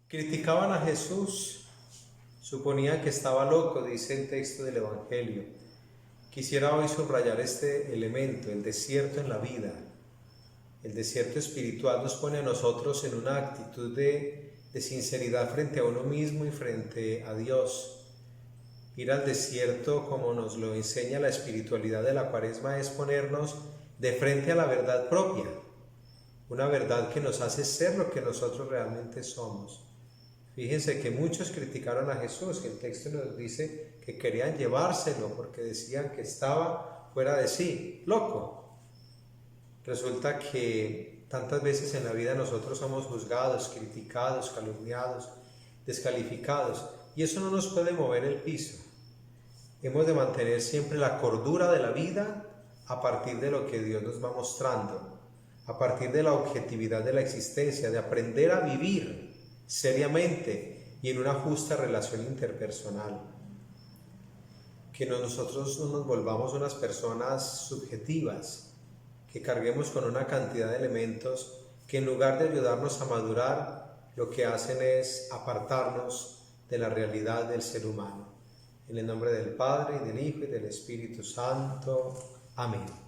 Criticaban a Jesús, suponían que estaba loco, dice el texto del Evangelio. Quisiera hoy subrayar este elemento, el desierto en la vida. El desierto espiritual nos pone a nosotros en una actitud de sinceridad frente a uno mismo y frente a Dios. Ir al desierto, como nos lo enseña la espiritualidad de la Cuaresma, es ponernos de frente a la verdad propia, una verdad que nos hace ser lo que nosotros realmente somos. Fíjense que muchos criticaron a Jesús, que el texto nos dice que querían llevárselo porque decían que estaba fuera de sí, loco. Resulta que tantas veces en la vida nosotros somos juzgados, criticados, calumniados, descalificados, y eso no nos puede mover el piso. Hemos de mantener siempre la cordura de la vida a partir de lo que Dios nos va mostrando, a partir de la objetividad de la existencia, de aprender a vivir seriamente y en una justa relación interpersonal. Que nosotros no nos volvamos unas personas subjetivas, que carguemos con una cantidad de elementos que en lugar de ayudarnos a madurar, lo que hacen es apartarnos de la realidad del ser humano. En el nombre del Padre, y del Hijo, y del Espíritu Santo. Amén.